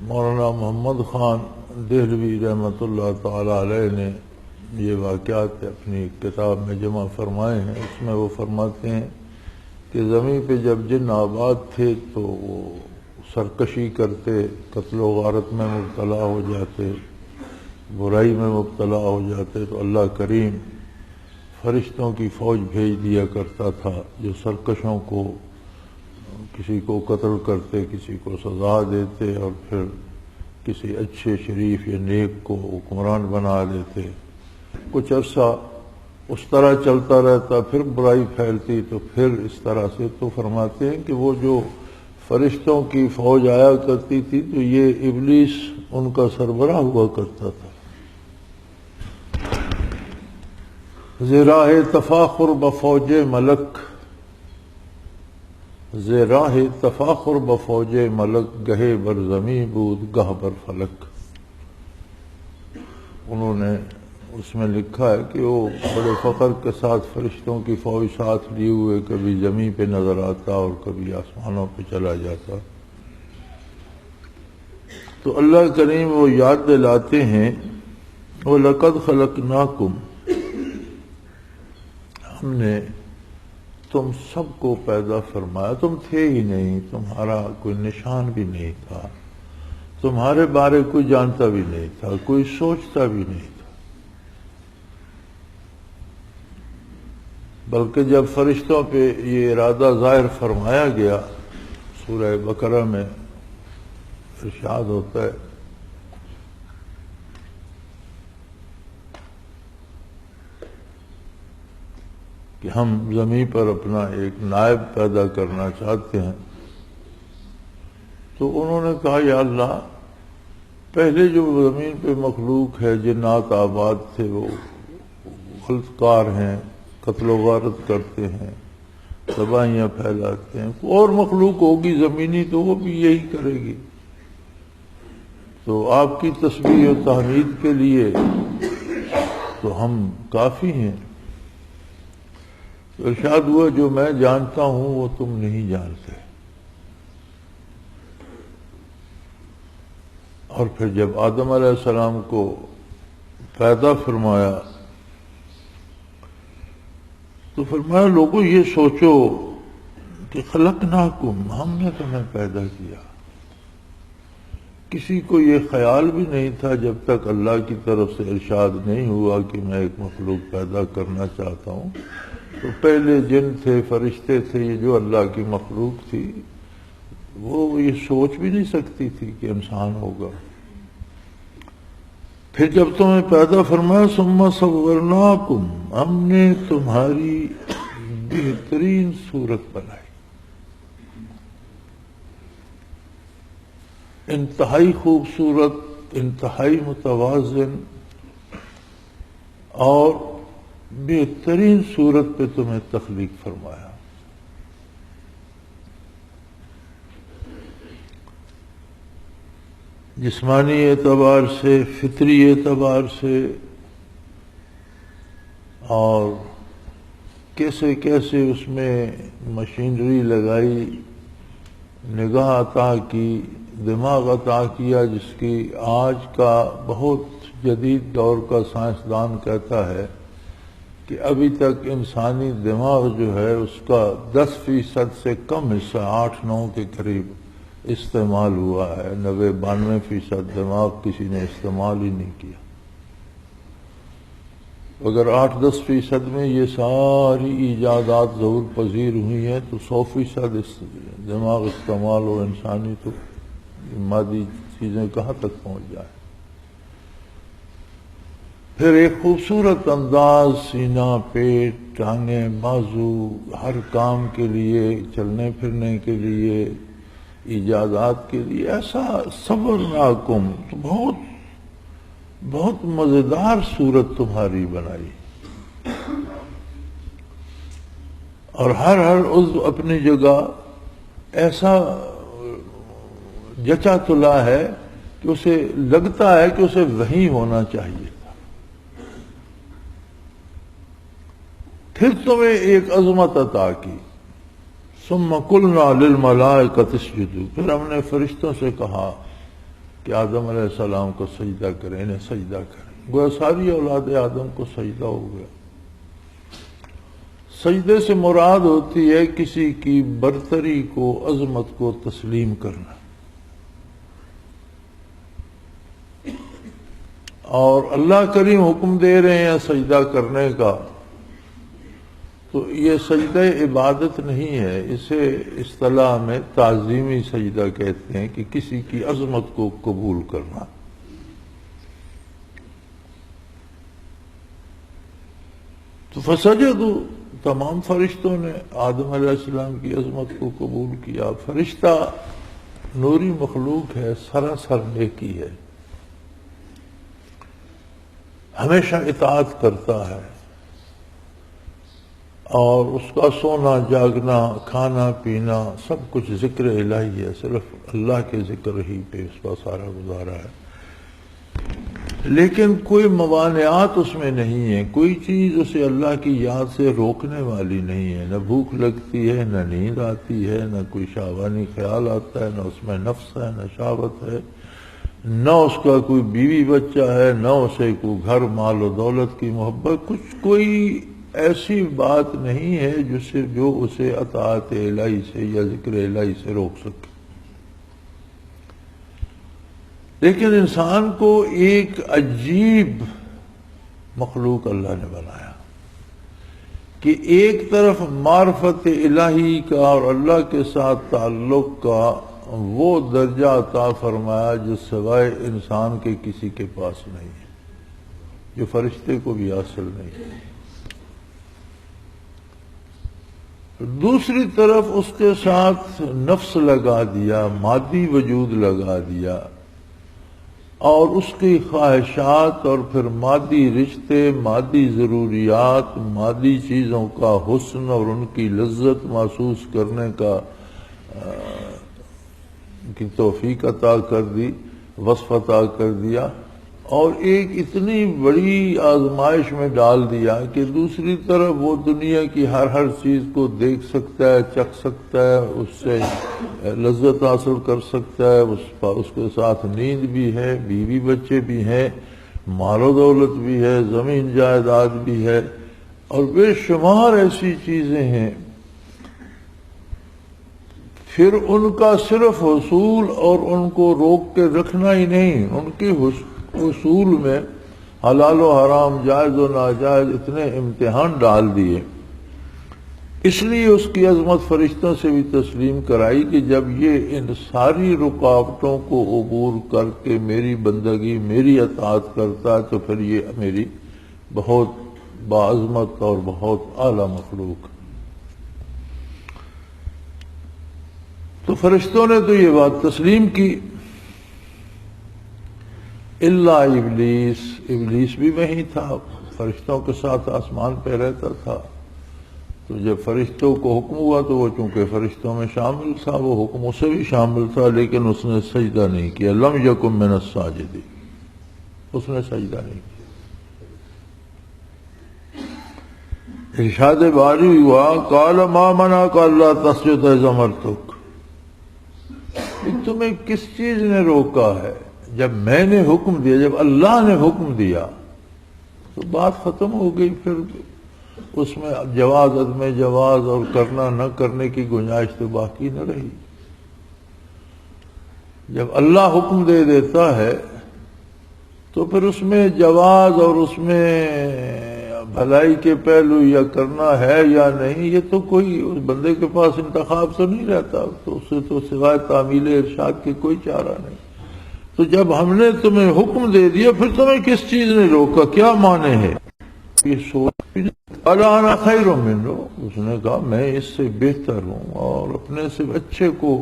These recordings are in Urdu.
مولانا محمد خان دہلوی رحمۃ اللہ تعالی علیہ نے یہ واقعات اپنی کتاب میں جمع فرمائے ہیں۔ اس میں وہ فرماتے ہیں کہ زمین پہ جب جن آباد تھے تو وہ سرکشی کرتے، قتل و غارت میں مبتلا ہو جاتے، برائی میں مبتلا ہو جاتے، تو اللہ کریم فرشتوں کی فوج بھیج دیا کرتا تھا جو سرکشوں کو کسی کو قتل کرتے، کسی کو سزا دیتے، اور پھر کسی اچھے شریف یا نیک کو حکمران بنا دیتے۔ کچھ عرصہ اس طرح چلتا رہتا، پھر برائی پھیلتی، تو پھر اس طرح سے تو فرماتے ہیں کہ وہ جو فرشتوں کی فوج آیا کرتی تھی تو یہ ابلیس ان کا سربراہ ہوا کرتا تھا۔ زراہ تفاخر بفوج ملک، زراہ تفاخر بفوج ملک، گہے بر زمیں بود گہ بر فلک۔ انہوں نے اس میں لکھا ہے کہ وہ بڑے فخر کے ساتھ فرشتوں کی فوج ساتھ لیے ہوئے کبھی زمین پہ نظر آتا اور کبھی آسمانوں پہ چلا جاتا۔ تو اللہ کریم وہ یاد دلاتے ہیں وَلَقَدْ خَلَقْنَاكُمْ، ہم نے تم سب کو پیدا فرمایا، تم تھے ہی نہیں، تمہارا کوئی نشان بھی نہیں تھا، تمہارے بارے کوئی جانتا بھی نہیں تھا، کوئی سوچتا بھی نہیں تھا۔ بلکہ جب فرشتوں پہ یہ ارادہ ظاہر فرمایا گیا، سورہ بقرہ میں ارشاد ہوتا ہے کہ ہم زمین پر اپنا ایک نائب پیدا کرنا چاہتے ہیں، تو انہوں نے کہا یا اللہ، پہلے جو زمین پہ مخلوق ہے، جنات آباد تھے، وہ غلط کار ہیں، قتل و غارت کرتے ہیں، تباہیاں پھیلاتے ہیں، اور مخلوق ہوگی زمینی تو وہ بھی یہی کرے گی، تو آپ کی تسبیح و تحمید کے لیے تو ہم کافی ہیں۔ ارشاد ہوا جو میں جانتا ہوں وہ تم نہیں جانتے۔ اور پھر جب آدم علیہ السلام کو پیدا فرمایا تو فرمایا لوگوں یہ سوچو کہ خلقناکم، ہم نے تمہیں پیدا کیا۔ کسی کو یہ خیال بھی نہیں تھا جب تک اللہ کی طرف سے ارشاد نہیں ہوا کہ میں ایک مخلوق پیدا کرنا چاہتا ہوں، تو پہلے جن تھے، فرشتے تھے، یہ جو اللہ کی مخلوق تھی، وہ یہ سوچ بھی نہیں سکتی تھی کہ انسان ہوگا۔ پھر جب تمہیں پیدا فرمایا ثم صورناکم، ہم نے تمہاری بہترین صورت بنائی، انتہائی خوبصورت، انتہائی متوازن اور بہترین صورت پہ تمہیں تخلیق فرمایا۔ جسمانی اعتبار سے، فطری اعتبار سے، اور کیسے کیسے اس میں مشینری لگائی، نگاہ عطا کی، دماغ عطا کیا، جس کی آج کا بہت جدید دور کا سائنسدان کہتا ہے کہ ابھی تک انسانی دماغ جو ہے اس کا 10% سے کم حصہ، 8-9 کے قریب استعمال ہوا ہے، 90-92% دماغ کسی نے استعمال ہی نہیں کیا۔ اگر 8-10% میں یہ ساری ایجادات ظہور پذیر ہوئی ہیں تو 100% دماغ استعمال ہو انسانی، تو مادی چیزیں کہاں تک پہنچ جائیں۔ پھر ایک خوبصورت انداز، سینہ، پیٹ، ٹانگیں، بازو، ہر کام کے لیے، چلنے پھرنے کے لیے، ایجادات کے لیے، ایسا صورناکم، تو بہت بہت مزیدار صورت تمہاری بنائی، اور ہر عضو اپنی جگہ ایسا جچا تلا ہے کہ اسے لگتا ہے کہ اسے وہیں ہونا چاہیے تھا۔ پھر تمہیں ایک عظمت عطا کی، ثم قلنا للملائکۃ اسجدوا، پھر ہم نے فرشتوں سے کہا کہ آدم علیہ السلام کو سجدہ کریں، انہیں سجدہ کریں، گویا ساری اولاد آدم کو سجدہ ہو گیا۔ سجدے سے مراد ہوتی ہے کسی کی برتری کو، عظمت کو تسلیم کرنا، اور اللہ کریم حکم دے رہے ہیں سجدہ کرنے کا، تو یہ سجدہ عبادت نہیں ہے، اسے اصطلاح میں تعظیمی سجدہ کہتے ہیں، کہ کسی کی عظمت کو قبول کرنا۔ تو فسجدوا، تمام فرشتوں نے آدم علیہ السلام کی عظمت کو قبول کیا۔ فرشتہ نوری مخلوق ہے، سراسر نیکی ہے، ہمیشہ اطاعت کرتا ہے، اور اس کا سونا جاگنا، کھانا پینا سب کچھ ذکر الہی ہے، صرف اللہ کے ذکر ہی پہ اس کا سارا گزارا ہے۔ لیکن کوئی موانعات اس میں نہیں ہے، کوئی چیز اسے اللہ کی یاد سے روکنے والی نہیں ہے، نہ بھوک لگتی ہے، نہ نیند آتی ہے، نہ کوئی شہوانی خیال آتا ہے، نہ اس میں نفس ہے، نہ شہوت ہے، نہ اس کا کوئی بیوی بچہ ہے، نہ اسے کوئی گھر مال و دولت کی محبت، کوئی ایسی بات نہیں ہے جو اسے اطاعت الہی سے یا ذکر الہی سے روک سکے۔ لیکن انسان کو ایک عجیب مخلوق اللہ نے بنایا کہ ایک طرف معرفت الہی کا اور اللہ کے ساتھ تعلق کا وہ درجہ عطا فرمایا جو سوائے انسان کے کسی کے پاس نہیں ہے، جو فرشتے کو بھی حاصل نہیں ہے۔ دوسری طرف اس کے ساتھ نفس لگا دیا، مادی وجود لگا دیا، اور اس کی خواہشات اور پھر مادی رشتے، مادی ضروریات، مادی چیزوں کا حسن اور ان کی لذت محسوس کرنے کا کی توفیق عطا کر دی، وصف عطا کر دیا، اور ایک اتنی بڑی آزمائش میں ڈال دیا کہ دوسری طرف وہ دنیا کی ہر چیز کو دیکھ سکتا ہے، چکھ سکتا ہے، اس سے لذت حاصل کر سکتا ہے، اس کے ساتھ نیند بھی ہے، بیوی بچے بھی ہیں، مال و دولت بھی ہے، زمین جائیداد بھی ہے، اور بے شمار ایسی چیزیں ہیں۔ پھر ان کا صرف حصول اور ان کو روک کے رکھنا ہی نہیں، ان کے حصول میں حلال و حرام، جائز و ناجائز اتنے امتحان ڈال دیے۔ اس لیے اس کی عظمت فرشتوں سے بھی تسلیم کرائی کہ جب یہ ان ساری رکاوٹوں کو عبور کر کے میری بندگی، میری اطاعت کرتا ہے، تو پھر یہ میری بہت باعظمت اور بہت اعلیٰ مخلوق۔ تو فرشتوں نے تو یہ بات تسلیم کی، اللہ ابلیس بھی وہیں تھا، فرشتوں کے ساتھ آسمان پہ رہتا تھا۔ تو جب فرشتوں کو حکم ہوا تو وہ چونکہ فرشتوں میں شامل تھا، وہ حکم اسے بھی شامل تھا، لیکن اس نے سجدہ نہیں کیا۔ لم یکن من الساجدین، اس نے سجدہ نہیں کیا۔ ارشاد باری ہوا، قال ما منعک الا تسجد اذ امرتک، تمہیں کس چیز نے روکا ہے جب میں نے حکم دیا، جب اللہ نے حکم دیا تو بات ختم ہو گئی، پھر اس میں جواز عدم جواز اور کرنا نہ کرنے کی گنجائش تو باقی نہ رہی۔ جب اللہ حکم دے دیتا ہے تو پھر اس میں جواز اور اس میں بھلائی کے پہلو یا کرنا ہے یا نہیں، یہ تو کوئی اس بندے کے پاس انتخاب تو نہیں رہتا، تو اس سے تو سوائے تعمیل ارشاد کے کوئی چارہ نہیں۔ تو جب ہم نے تمہیں حکم دے دیا، پھر تمہیں کس چیز نے روکا، کیا معنی ہے؟ یہ سوچ، انا خیر منہ، اس نے کہا میں اس سے بہتر ہوں، اور اپنے سے اچھے کو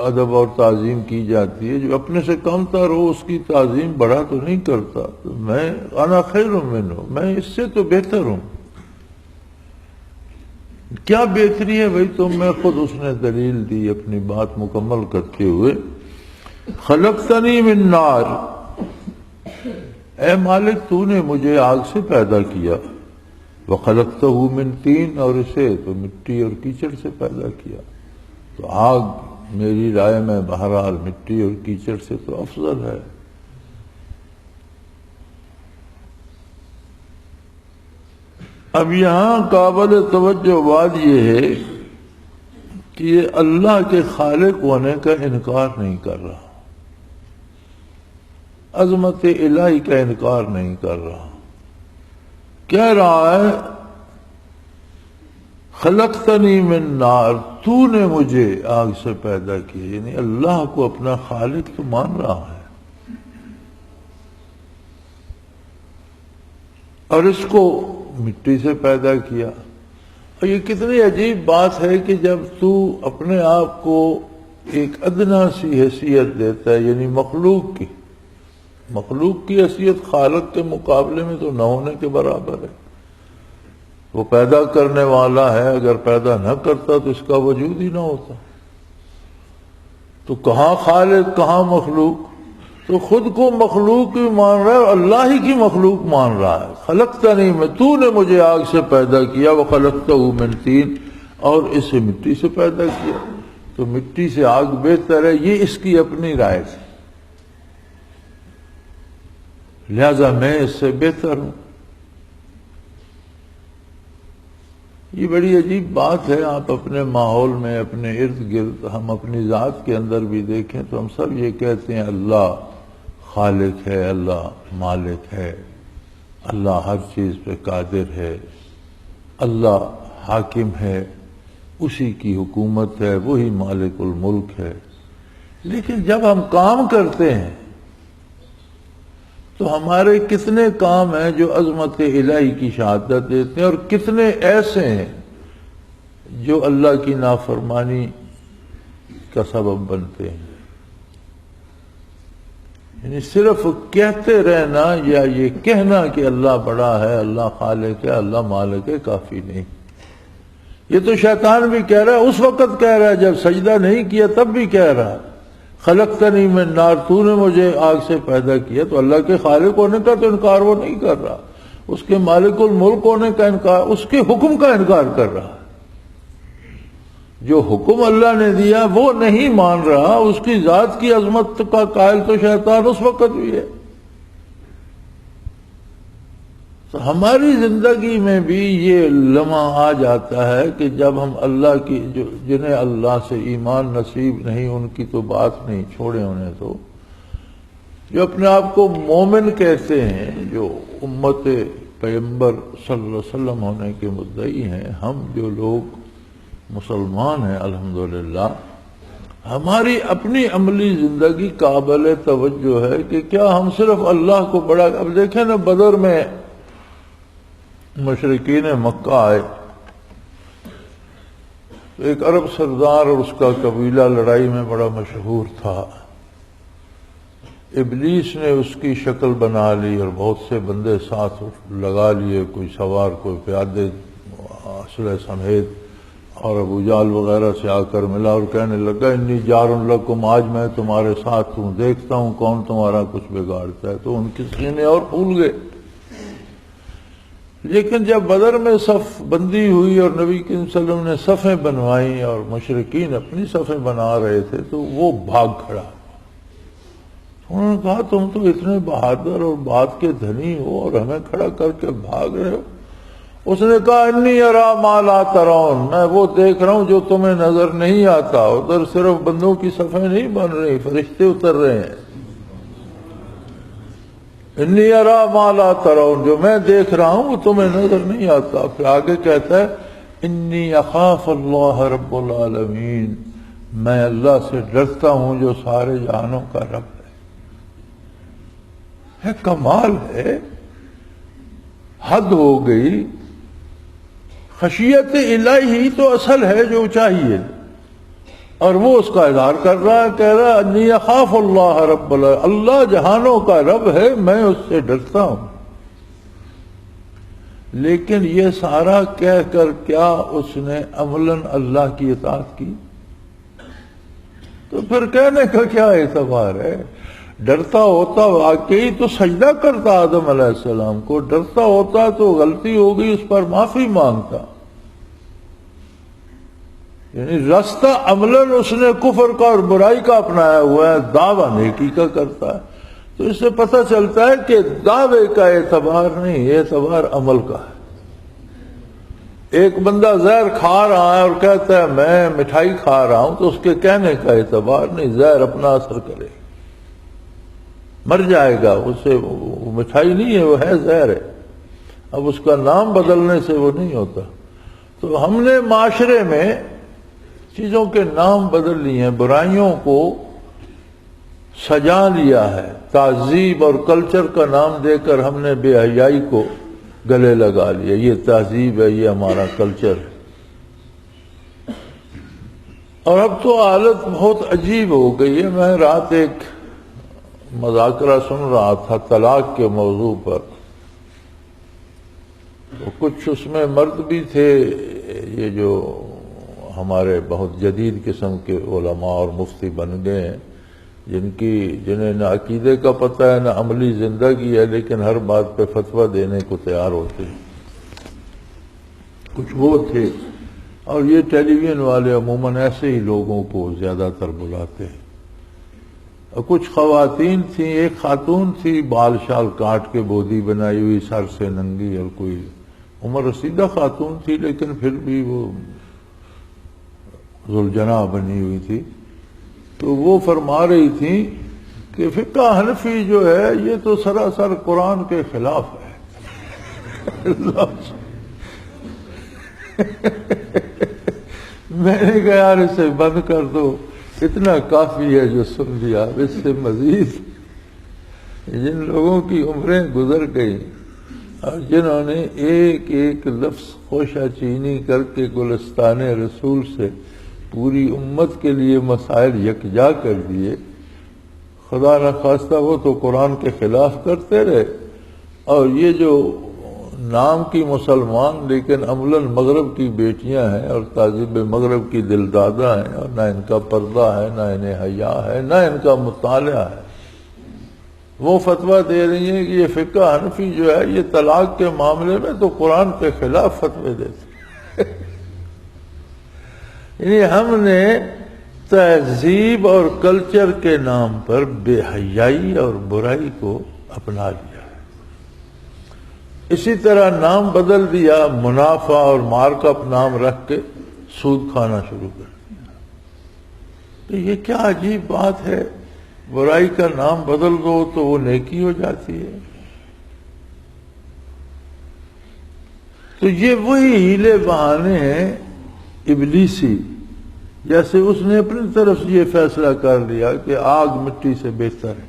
ادب اور تعظیم کی جاتی ہے، جو اپنے سے کم تر ہو اس کی تعظیم بڑا تو نہیں کرتا، تو میں انا خیر منہ، میں اس سے تو بہتر ہوں۔ کیا بہتری ہے بھائی؟ تو میں خود اس نے دلیل دی اپنی بات مکمل کرتے ہوئے، خلقتنی من نار، اے مالک تو نے مجھے آگ سے پیدا کیا، وخلقتہ من طین، اور اسے تو مٹی اور کیچڑ سے پیدا کیا۔ تو آگ میری رائے میں بہرحال مٹی اور کیچڑ سے تو افضل ہے۔ اب یہاں قابل توجہ بات یہ ہے کہ یہ اللہ کے خالق ہونے کا انکار نہیں کر رہا، عظمت الہی کا انکار نہیں کر رہا، کہہ رہا ہے خلقتنی من نار، تو نے مجھے آگ سے پیدا کیا، یعنی اللہ کو اپنا خالق تو مان رہا ہے، اور اس کو مٹی سے پیدا کیا۔ اور یہ کتنی عجیب بات ہے کہ جب تو اپنے آپ کو ایک ادنا سی حیثیت دیتا ہے، یعنی مخلوق کی حیثیت خالق کے مقابلے میں تو نہ ہونے کے برابر ہے۔ وہ پیدا کرنے والا ہے، اگر پیدا نہ کرتا تو اس کا وجود ہی نہ ہوتا، تو کہاں خالق کہاں مخلوق؟ تو خود کو مخلوق ہی مان رہا ہے اور اللہ ہی کی مخلوق مان رہا ہے۔ خلقتنی میں، تو نے مجھے آگ سے پیدا کیا، وخلقتہ من طین، اور اسے مٹی سے پیدا کیا، تو مٹی سے آگ بہتر ہے، یہ اس کی اپنی رائے ہے، لہذا میں اس سے بہتر ہوں۔ یہ بڑی عجیب بات ہے۔ آپ اپنے ماحول میں، اپنے ارد گرد، ہم اپنی ذات کے اندر بھی دیکھیں تو ہم سب یہ کہتے ہیں اللہ خالق ہے، اللہ مالک ہے، اللہ ہر چیز پہ قادر ہے، اللہ حاکم ہے، اسی کی حکومت ہے، وہی مالک الملک ہے۔ لیکن جب ہم کام کرتے ہیں تو ہمارے کتنے کام ہیں جو عظمت الہی کی شہادت دیتے ہیں، اور کتنے ایسے ہیں جو اللہ کی نافرمانی کا سبب بنتے ہیں۔ یعنی صرف کہتے رہنا یا یہ کہنا کہ اللہ بڑا ہے، اللہ خالق ہے، اللہ مالک ہے، کافی نہیں۔ یہ تو شیطان بھی کہہ رہا ہے، اس وقت کہہ رہا ہے جب سجدہ نہیں کیا تب بھی کہہ رہا ہے خلقتنی من نار، تو نے مجھے آگ سے پیدا کیا۔ تو اللہ کے خالق ہونے کا تو انکار وہ نہیں کر رہا، اس کے مالک الملک ہونے کا انکار، اس کے حکم کا انکار کر رہا ہے۔ جو حکم اللہ نے دیا وہ نہیں مان رہا، اس کی ذات کی عظمت کا قائل تو شیطان اس وقت بھی ہے۔ تو ہماری زندگی میں بھی یہ لمحہ آ جاتا ہے کہ جب ہم اللہ کی، جنہیں اللہ سے ایمان نصیب نہیں، ان کی تو بات نہیں، چھوڑے انہیں تو، جو اپنے آپ کو مومن کہتے ہیں، جو امت پیغمبر صلی اللہ علیہ وسلم ہونے کے مدعی ہیں، ہم جو لوگ مسلمان ہیں الحمدللہ، ہماری اپنی عملی زندگی قابل توجہ ہے کہ کیا ہم صرف اللہ کو بڑا، اب دیکھیں نا بدر میں مشرکین مکہ آئے، ایک عرب سردار اور اس کا قبیلہ لڑائی میں بڑا مشہور تھا، ابلیس نے اس کی شکل بنا لی اور بہت سے بندے ساتھ لگا لیے، کوئی سوار کوئی پیادے اسلحہ سمیت، اور ابو جہل وغیرہ سے آ کر ملا اور کہنے لگا انی جار لکم، آج میں تمہارے ساتھ ہوں، دیکھتا ہوں کون تمہارا کچھ بگاڑتا ہے۔ تو ان کے سینے اور پھول گئے۔ لیکن جب بدر میں صف بندی ہوئی اور نبی کریم صلی اللہ علیہ وسلم نے صفیں بنوائیں اور مشرکین اپنی صفیں بنا رہے تھے تو وہ بھاگ کھڑا۔ انہوں نے کہا تم تو اتنے بہادر اور بات کے دھنی ہو اور ہمیں کھڑا کر کے بھاگ رہے ہو۔ اس نے کہا انی ارا ما لا ترون، میں وہ دیکھ رہا ہوں جو تمہیں نظر نہیں آتا۔ ادھر صرف بندوں کی صفیں نہیں بن رہی، فرشتے اتر رہے ہیں۔ انی ارا ما لا ترون، جو میں دیکھ رہا ہوں وہ تمہیں نظر نہیں آتا۔ پھر آگے کہتا ہے انی اخاف اللہ رب العالمین، میں اللہ سے ڈرتا ہوں جو سارے جہانوں کا رب ہے۔ کمال ہے، حد ہو گئی۔ خشیت الہی تو اصل ہے جو چاہیے، اور وہ اس کا اظہار کر رہا ہے، کہہ رہا ہے انی اخاف اللہ رب العالمین، اللہ جہانوں کا رب ہے، میں اس سے ڈرتا ہوں۔ لیکن یہ سارا کہہ کر کیا اس نے عملاً اللہ کی اطاعت کی؟ تو پھر کہنے کا کیا اعتبار ہے؟ ڈرتا ہوتا واقعی تو سجدہ کرتا آدم علیہ السلام کو، ڈرتا ہوتا تو غلطی ہو گئی اس پر معافی مانگتا، یعنی راستہ عملاً اس نے کفر کا اور برائی کا اپنایا ہوا ہے، دعویٰ نیکی کا کرتا ہے. تو اس سے پتہ چلتا ہے کہ دعوے کا اعتبار نہیں، اعتبار عمل کا ہے. ایک بندہ زہر کھا رہا ہے اور کہتا ہے میں مٹھائی کھا رہا ہوں، تو اس کے کہنے کا اعتبار نہیں، زہر اپنا اثر کرے، مر جائے گا. اسے وہ مٹھائی نہیں ہے، وہ ہے زہر ہے. اب اس کا نام بدلنے سے وہ نہیں ہوتا. تو ہم نے معاشرے میں چیزوں کے نام بدل لیے ہیں، برائیوں کو سجا لیا ہے، تہذیب اور کلچر کا نام دے کر ہم نے بے حیائی کو گلے لگا لیا. یہ تہذیب ہے، یہ ہمارا کلچر ہے. اور اب تو حالت بہت عجیب ہو گئی ہے. میں رات ایک مذاکرہ سن رہا تھا طلاق کے موضوع پر، تو کچھ اس میں مرد بھی تھے، یہ جو ہمارے بہت جدید قسم کے علماء اور مفتی بن گئے ہیں، جنہیں نہ عقیدے کا پتہ ہے نہ عملی زندگی ہے، لیکن ہر بات پہ فتویٰ دینے کو تیار ہوتے ہیں. کچھ وہ تھے. اور یہ ٹیلی ویژن والے عموماً ایسے ہی لوگوں کو زیادہ تر بلاتے ہیں. اور کچھ خواتین تھیں. ایک خاتون تھی بال شال کاٹ کے بودی بنائی ہوئی، سر سے ننگی، اور کوئی عمر رسیدہ خاتون تھی لیکن پھر بھی وہ ذوالجناح بنی ہوئی تھی. تو وہ فرما رہی تھی کہ فقہ حنفی جو ہے یہ تو سراسر قرآن کے خلاف ہے. میں نے کہا یار اسے بند کر دو، اتنا کافی ہے جو سن لیا. اس سے مزید جن لوگوں کی عمریں گزر گئی اور جنہوں نے ایک ایک لفظ خوشہ چینی کر کے گلستان رسول سے پوری امت کے لیے مسائل یکجا کر دیے، خدا نخواستہ وہ تو قرآن کے خلاف کرتے رہے. اور یہ جو نام کی مسلمان لیکن عملاً مغرب کی بیٹیاں ہیں اور تہذیب مغرب کی دلدادہ ہیں، اور نہ ان کا پردہ ہے، نہ انہیں حیا ہے، نہ ان کا مطالعہ ہے، وہ فتویٰ دے رہی ہیں کہ یہ فقہ حنفی جو ہے یہ طلاق کے معاملے میں تو قرآن کے خلاف فتوے دیتے. یعنی ہم نے تہذیب اور کلچر کے نام پر بے حیائی اور برائی کو اپنا لیا. اسی طرح نام بدل دیا، منافع اور مارک اپ نام رکھ کے سود کھانا شروع کر دیا. تو یہ کیا عجیب بات ہے. برائی کا نام بدل دو تو وہ نیکی ہو جاتی ہے. تو یہ وہی ہیلے بہانے ہیں ابلیسی. جیسے اس نے اپنی طرف سے یہ فیصلہ کر لیا کہ آگ مٹی سے بہتر ہے،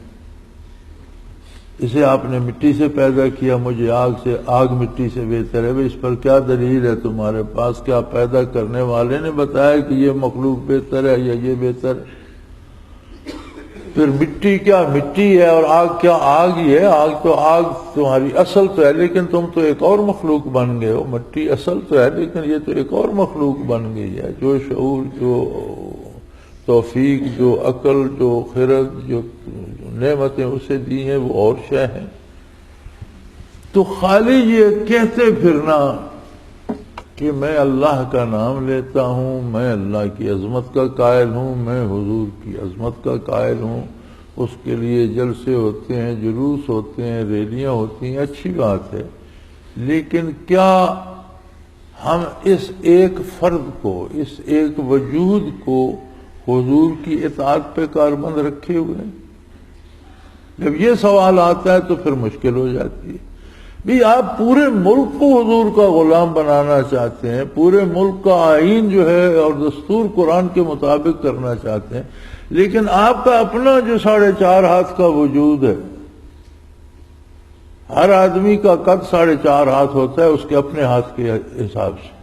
اسے آپ نے مٹی سے پیدا کیا، مجھے آگ مٹی سے بہتر ہے. اس پر کیا دلیل ہے تمہارے پاس؟ کیا پیدا کرنے والے نے بتایا کہ یہ مخلوق بہتر ہے یا یہ بہتر ہے؟ پھر مٹی کیا مٹی ہے اور آگ کیا آگ ہی ہے. آگ تمہاری اصل تو ہے لیکن تم تو ایک اور مخلوق بن گئے ہو. مٹی اصل تو ہے لیکن یہ تو ایک اور مخلوق بن گئی ہے. جو شعور، جو توفیق، جو عقل، جو خرد، جو نعمتیں اسے دی ہیں وہ اور شے ہیں. تو خالی یہ کہتے پھرنا کہ میں اللہ کا نام لیتا ہوں، میں اللہ کی عظمت کا قائل ہوں، میں حضور کی عظمت کا قائل ہوں، اس کے لیے جلسے ہوتے ہیں، جلوس ہوتے ہیں، ریلیاں ہوتی ہیں، اچھی بات ہے. لیکن کیا ہم اس ایک فرد کو، اس ایک وجود کو حضور کی اطاعت پہ کاربند رکھے ہوئے ہیں؟ جب یہ سوال آتا ہے تو پھر مشکل ہو جاتی ہے. بھی آپ پورے ملک کو حضور کا غلام بنانا چاہتے ہیں، پورے ملک کا آئین جو ہے اور دستور قرآن کے مطابق کرنا چاہتے ہیں، لیکن آپ کا اپنا جو 4.5 ہاتھ کا وجود ہے، ہر آدمی کا قد 4.5 ہاتھ ہوتا ہے اس کے اپنے ہاتھ کے حساب سے.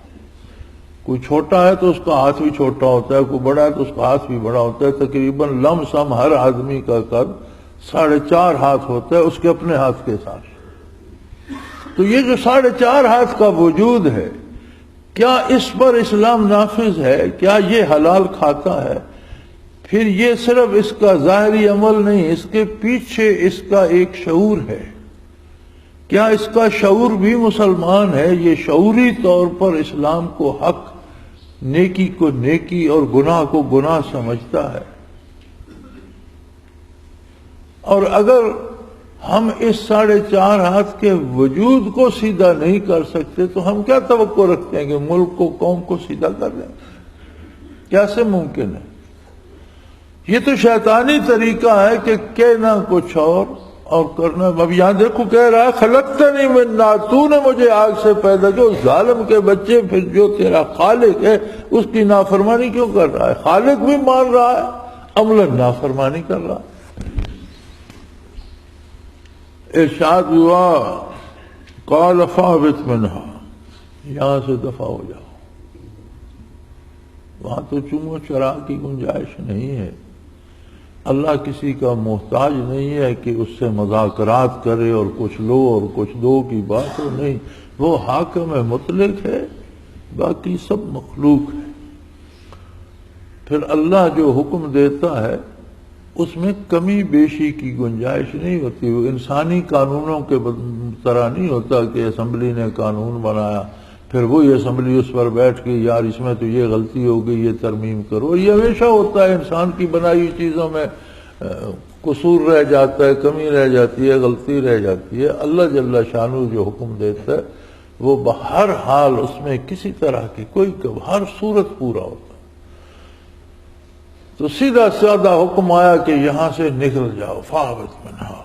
کوئی چھوٹا ہے تو اس کا ہاتھ بھی چھوٹا ہوتا ہے، کوئی بڑا ہے تو اس کا ہاتھ بھی بڑا ہوتا ہے. تقریباً لم سم ہر آدمی کا قد 4.5 ہاتھ ہوتا ہے اس کے اپنے ہاتھ کے حساب سے. تو یہ جو 4.5 ہاتھ کا وجود ہے، کیا اس پر اسلام نافذ ہے؟ کیا یہ حلال کھاتا ہے؟ پھر یہ صرف اس کا ظاہری عمل نہیں، اس کے پیچھے اس کا ایک شعور ہے. کیا اس کا شعور بھی مسلمان ہے؟ یہ شعوری طور پر اسلام کو حق نیکی کو نیکی اور گناہ کو گناہ سمجھتا ہے. اور اگر ہم اس 4.5 ہاتھ کے وجود کو سیدھا نہیں کر سکتے تو ہم کیا توقع رکھتے ہیں کہ ملک کو قوم کو سیدھا کر لیں؟ کیسے ممکن ہے؟ یہ تو شیطانی طریقہ ہے کہ کہنا کچھ اور کرنا. اب یہاں دیکھو کہہ رہا ہے خلقتنی من نار، تو نے مجھے آگ سے پیدا کیا. اس ظالم کے بچے پھر جو تیرا خالق ہے اس کی نافرمانی کیوں کر رہا ہے؟ خالق بھی مان رہا ہے، عملاً نافرمانی کر رہا ہے. ارشاد ہوا قال فاہبط منہا، یہاں سے دفع ہو جاؤ. وہاں تو چومو چرا کی گنجائش نہیں ہے. اللہ کسی کا محتاج نہیں ہے کہ اس سے مذاکرات کرے اور کچھ لو اور کچھ دو کی بات ہو. نہیں، وہ حاکم مطلق ہے، باقی سب مخلوق ہے. پھر اللہ جو حکم دیتا ہے اس میں کمی بیشی کی گنجائش نہیں ہوتی. وہ انسانی قانونوں کے طرح نہیں ہوتا کہ اسمبلی نے قانون بنایا پھر وہی اسمبلی اس پر بیٹھ کے یار اس میں تو یہ غلطی ہو گئی، یہ ترمیم کرو. یہ ہمیشہ ہوتا ہے، انسان کی بنائی ہوئی چیزوں میں قصور رہ جاتا ہے، کمی رہ جاتی ہے، غلطی رہ جاتی ہے. اللہ جل شانہ جو حکم دیتا ہے وہ بہر حال اس میں کسی طرح کی کوئی ہر صورت پورا ہوتا ہے. تو سیدھا سادہ حکم آیا کہ یہاں سے نکل جاؤ، فاہبط منہا.